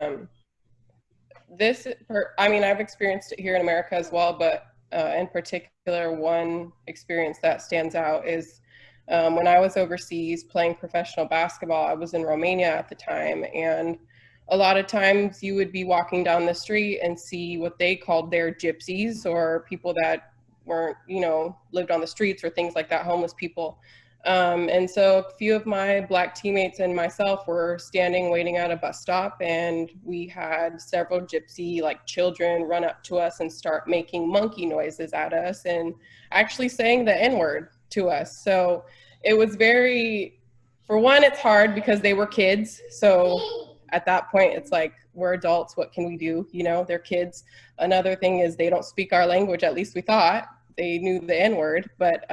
um, I mean, I've experienced it here in America as well, but in particular, one experience that stands out is when I was overseas playing professional basketball. I was in Romania at the time, and a lot of times you would be walking down the street and see what they called their gypsies, or people that weren't, lived on the streets or things like that, homeless people. And so a few of my Black teammates and myself were standing waiting at a bus stop, and we had several gypsy like children run up to us and start making monkey noises at us and actually saying the N-word to us. So it was very, for one, it's hard because they were kids. So at that point, it's like, we're adults, what can we do? They're kids. Another thing is they don't speak our language, at least we thought. They knew the N-word, but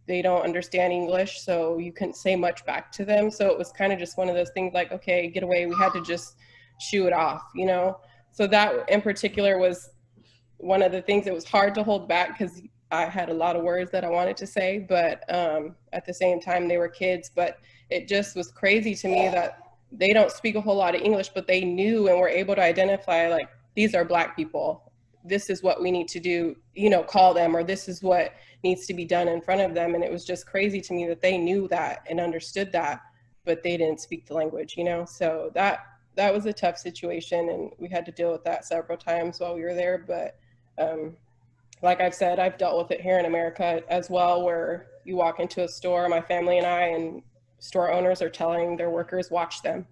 they don't understand English, so you couldn't say much back to them. So it was kind of just one of those things like, okay, get away. We had to just shoo it off, So that in particular was one of the things that was hard to hold back because I had a lot of words that I wanted to say, but at the same time, they were kids. But it just was crazy to me that they don't speak a whole lot of English, but they knew and were able to identify, like, these are Black people. This is what we need to do, call them, or this is what needs to be done in front of them. And it was just crazy to me that they knew that and understood that, but they didn't speak the language, So that was a tough situation, and we had to deal with that several times while we were there. But like I've said, I've dealt with it here in America as well, where you walk into a store, my family and I, and store owners are telling their workers, watch them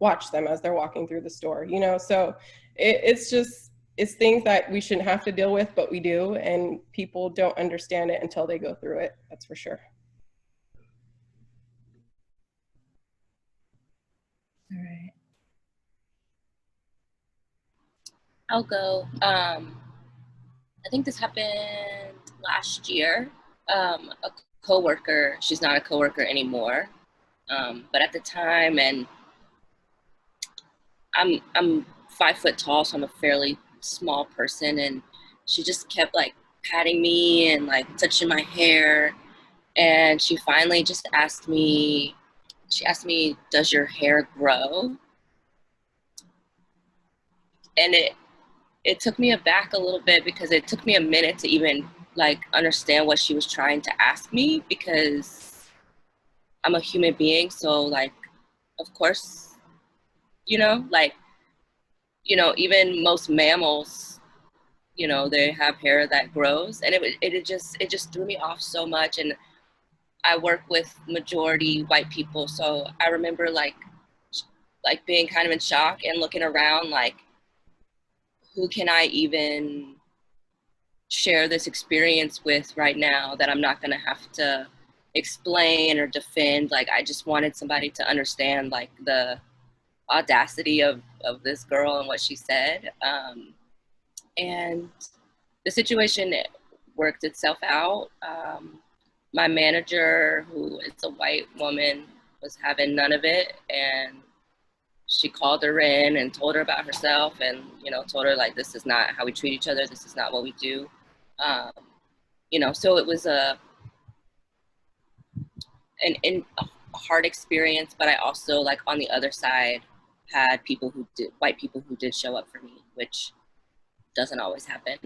as they're walking through the store, So it's things that we shouldn't have to deal with, but we do, and people don't understand it until they go through it. That's for sure. All right. I'll go. I think this happened last year. A coworker, she's not a coworker anymore, but at the time, and I'm 5 foot tall, so I'm a fairly small person, and she just kept like patting me and like touching my hair, and she finally just asked me, does your hair grow? And it took me aback a little bit because it took me a minute to even like understand what she was trying to ask me, because I'm a human being, so like, of course, like, even most mammals, they have hair that grows, and it just threw me off so much. And I work with majority white people, so I remember like being kind of in shock and looking around like, who can I even share this experience with right now that I'm not going to have to explain or defend? Like, I just wanted somebody to understand like the audacity of this girl and what she said. And the situation worked itself out. My manager, who is a white woman, was having none of it, and she called her in and told her about herself, and told her like, this is not how we treat each other, this is not what we do. So it was a hard experience, but I also, like, on the other side, had white people who did show up for me, which doesn't always happen.